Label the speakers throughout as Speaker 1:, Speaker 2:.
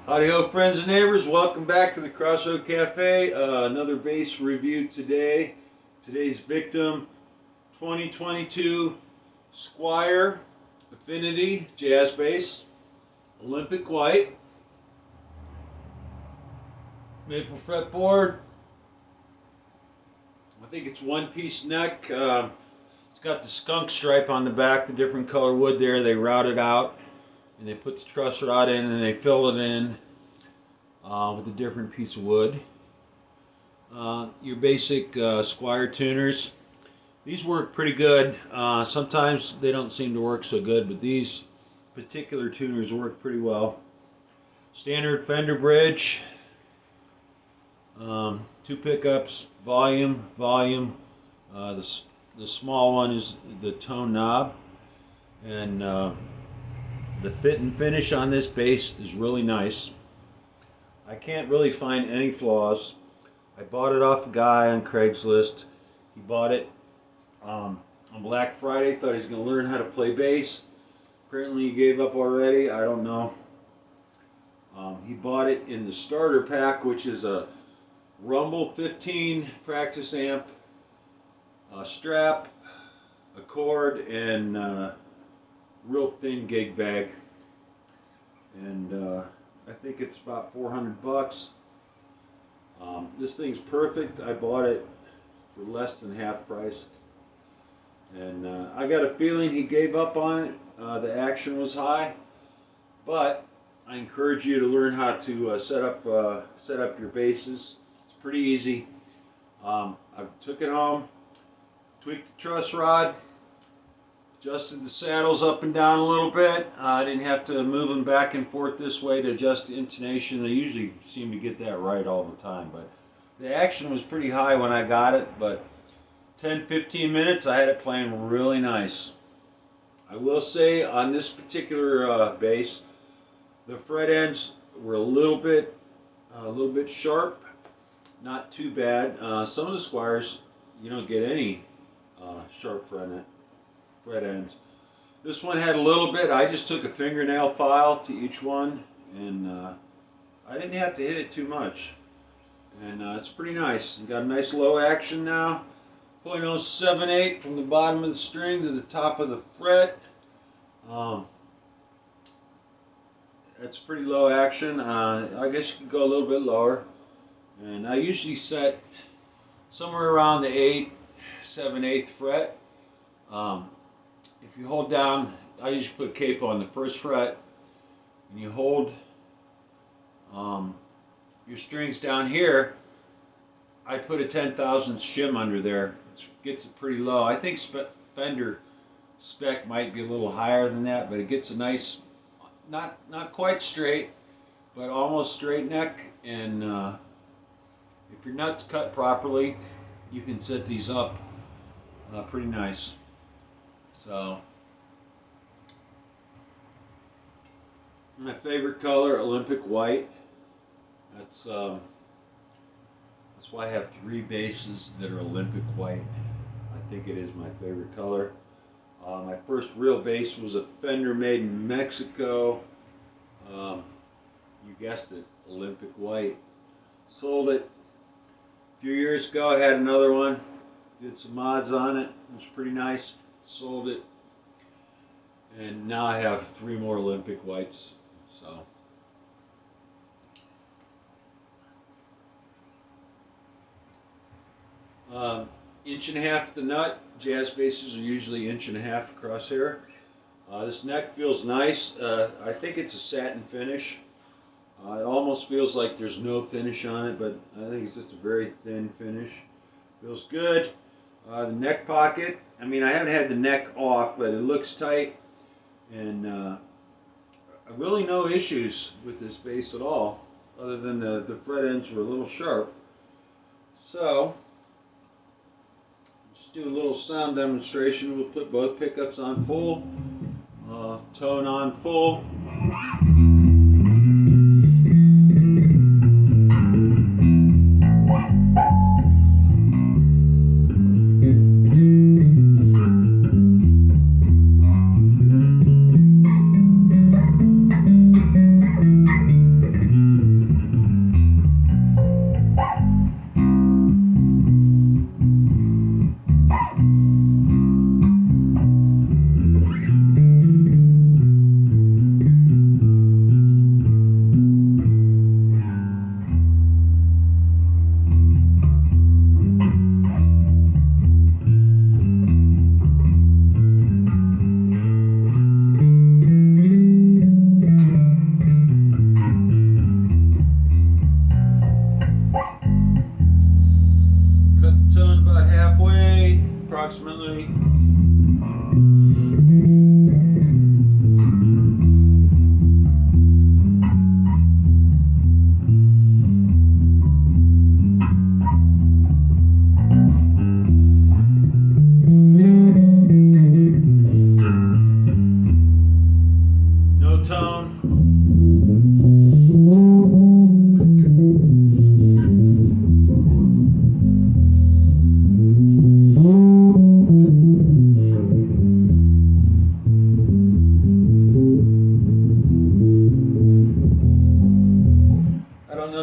Speaker 1: Howdy ho, friends and neighbors. Welcome back to the Crossroad Cafe. Another bass review today. Today's victim, 2022 Squier Affinity jazz bass, Olympic white, maple fretboard. I think it's one-piece neck. It's got the skunk stripe on the back, the different color wood there. They routed out and they put the truss rod in and they fill it in with a different piece of wood. Your basic Squier tuners. These work pretty good. Sometimes they don't seem to work so good, but these particular tuners work pretty well. Standard Fender bridge. Two pickups, volume. The small one is the tone knob, and the fit and finish on this bass is really nice. I can't really find any flaws. I bought it off a guy on Craigslist. He bought it on Black Friday, thought he was going to learn how to play bass. Apparently he gave up already, I don't know. He bought it in the starter pack, which is a Rumble 15 practice amp, a strap, a cord, and real thin gig bag. And I think it's about 400 bucks. This thing's perfect. I bought it for less than half price. And I got a feeling he gave up on it. The action was high. But I encourage you to learn how to set up your basses. It's pretty easy. I took it home, tweaked the truss rod, adjusted the saddles up and down a little bit. I didn't have to move them back and forth this way to adjust the intonation. They usually seem to get that right all the time, but the action was pretty high when I got it, but 10-15 minutes I had it playing really nice. I will say on this particular bass, the fret ends were a little bit sharp, not too bad. Some of the Squiers you don't get any sharp fret ends. This one had a little bit. I just took a fingernail file to each one, and I didn't have to hit it too much. And it's pretty nice. Got a nice low action now. 0.078 from the bottom of the string to the top of the fret. That's pretty low action. I guess you could go a little bit lower. And I usually set somewhere around the 7/8 fret. If you hold down, I usually put a cape on the first fret, and you hold your strings down here. I put a 10,000 shim under there. It gets it pretty low. I think Fender spec might be a little higher than that, but it gets a nice, not quite straight, but almost straight neck. And if your nuts cut properly, you can set these up pretty nice. So, my favorite color, Olympic white. That's why I have 3 basses that are Olympic white. I think it is my favorite color. My first real bass was a Fender made in Mexico. You guessed it, Olympic white. Sold it a few years ago. I had another one. Did some mods on it. It was pretty nice. Sold it. And now I have 3 more Olympic whites. So. Inch and a half the nut. Jazz basses are usually inch and a half across here. This neck feels nice. I think it's a satin finish. It almost feels like there's no finish on it, but I think it's just a very thin finish. Feels good. The neck pocket, I mean, I haven't had the neck off, but it looks tight, and really no issues with this bass at all, other than the fret ends were a little sharp. So, just do a little sound demonstration. We'll put both pickups on full, tone on full.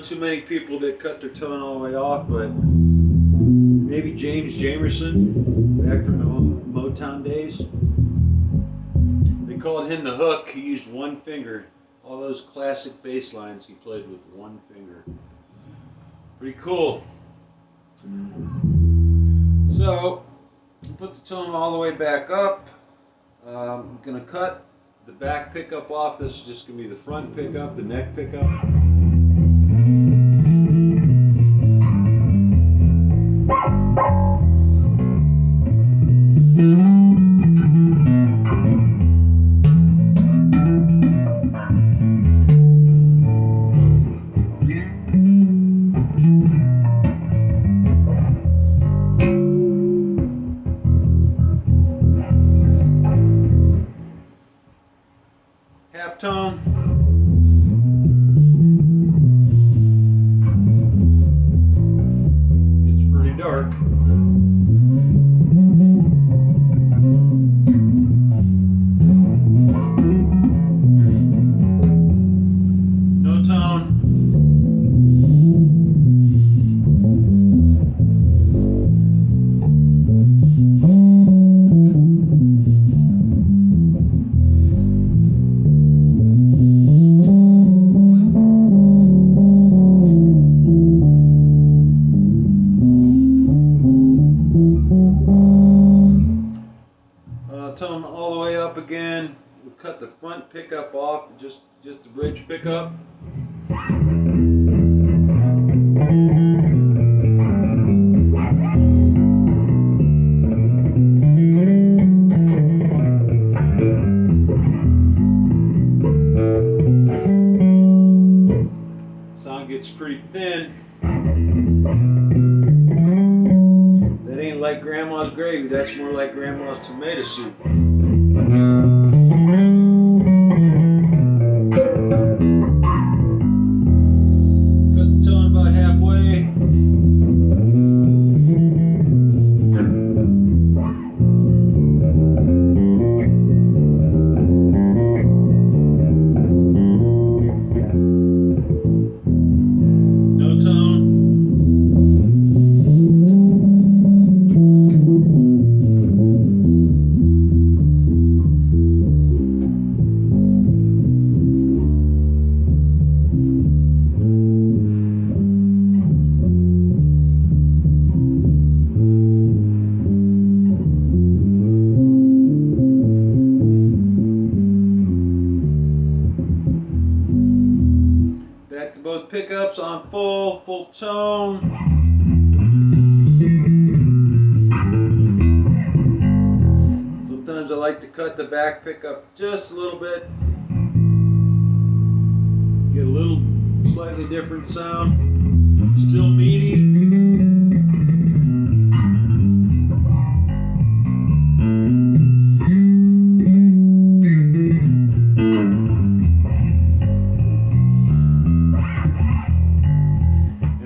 Speaker 1: know too many people that cut their tone all the way off, but maybe James Jamerson, back from the Motown days. They called him the Hook. He used one finger. All those classic bass lines he played with one finger. Pretty cool. So, put the tone all the way back up. I'm going to cut the back pickup off. This is just going to be the front pickup, the neck pickup. Halftone. It's pretty dark. No tone. Tone all the way up again. We'll cut the front pickup off, just the bridge pickup. Sound gets pretty thin. That ain't like Grandma's gravy, that's more like Grandma's tomato soup. Cut the tone about halfway. No tone. Back to both pickups on full tone. Sometimes I like to cut the back pickup just a little bit. Get a little slightly different sound. Still meaty.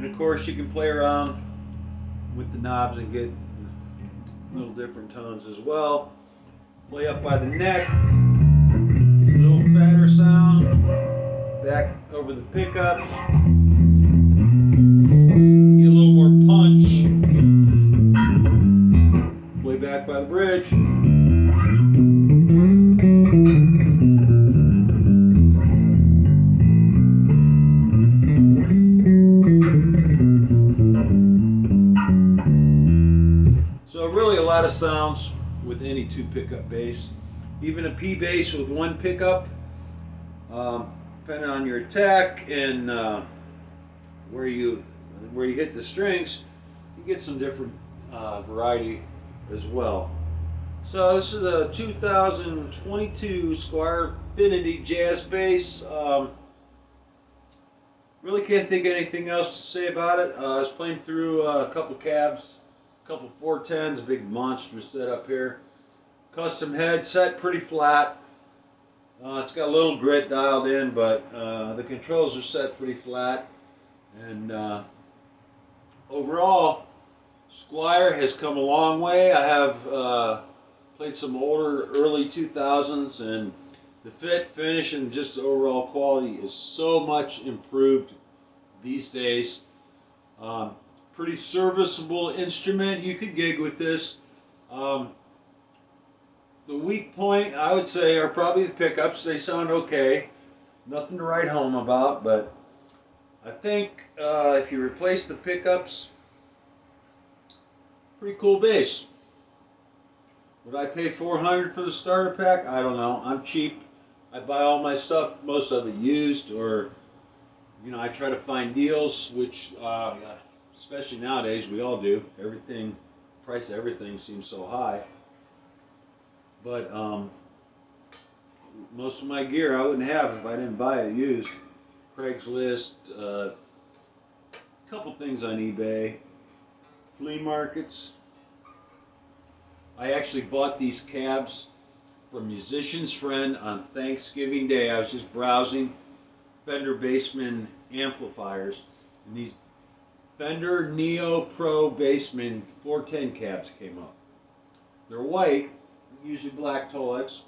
Speaker 1: Of course, you can play around with the knobs and get little different tones as well. Play up by the neck, a little fatter sound, back over the pickups, get a little more punch, play back by the bridge. So really a lot of sounds with any two pickup bass. Even a P bass with one pickup, depending on your attack and where you hit the strings, you get some different variety as well. So this is a 2022 Squier Affinity jazz bass. Really can't think of anything else to say about it. I was playing through a couple cabs, a couple 410s, a big monstrous setup here. Custom head set pretty flat. It's got a little grit dialed in, but the controls are set pretty flat. And overall, Squier has come a long way. I have played some older early 2000s, and the fit, finish, and just the overall quality is so much improved. these days. Pretty serviceable instrument. You could gig with this. The weak point, I would say, are probably the pickups. They sound okay. Nothing to write home about, but I think if you replace the pickups, pretty cool bass. Would I pay $400 for the starter pack? I don't know. I'm cheap. I buy all my stuff, most of it used, or I try to find deals, which especially nowadays we all do. Everything, price of everything seems so high. But most of my gear I wouldn't have if I didn't buy it used. Craigslist, a couple things on eBay, flea markets. I actually bought these cabs from Musician's Friend on Thanksgiving Day. I was just browsing Fender Bassman amplifiers, and these Fender Neo Pro Bassman 410 cabs came up. They're white, usually black Tolex.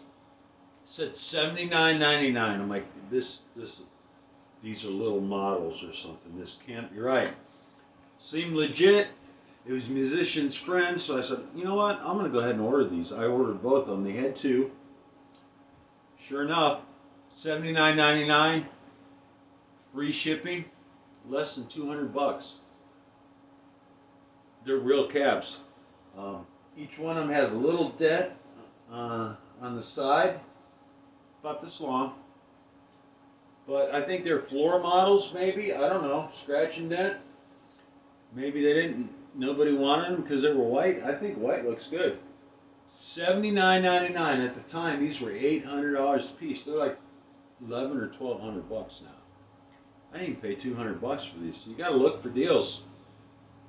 Speaker 1: It said $79.99. I'm like, these are little models or something. This can't be right. Seemed legit. It was Musician's Friend, so I said, you know what? I'm going to go ahead and order these. I ordered both of them. They had two. Sure enough, $79.99, free shipping, less than 200 bucks. They're real cabs. Each one of them has a little dent on the side, about this long. But I think they're floor models, maybe. I don't know. Scratch and dent. Maybe they didn't. Nobody wanted them because they were white. I think white looks good. $79.99 at the time. These were $800 a piece. They're like 11 or 1,200 bucks now. I didn't even pay 200 bucks for these. So you got to look for deals.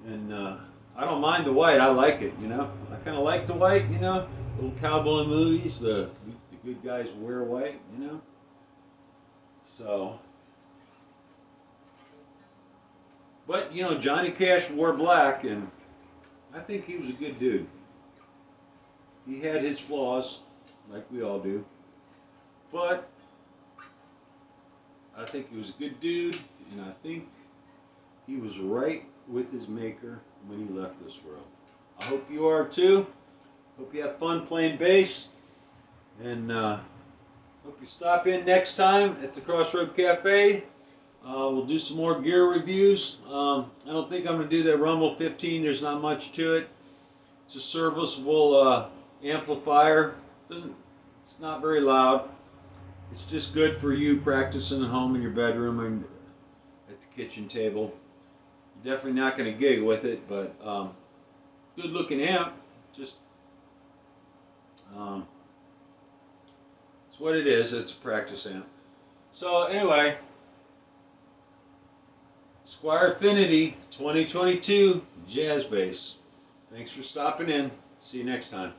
Speaker 1: And I don't mind the white. I like it. I kind of like the white. Little cowboy movies. The good guys wear white. So. But, Johnny Cash wore black, and I think he was a good dude. He had his flaws, like we all do. But I think he was a good dude, and I think he was right with his maker when he left this world. I hope you are too. Hope you have fun playing bass, and hope you stop in next time at the Crossroad Cafe. We'll do some more gear reviews. I don't think I'm going to do that Rumble 15. There's not much to it. It's a serviceable amplifier. It's not very loud. It's just good for you practicing at home in your bedroom and at the kitchen table. You're definitely not going to gig with it, but good looking amp. Just it's what it is. It's a practice amp. So anyway. Squier Affinity 2022 Jazz Bass. Thanks for stopping in. See you next time.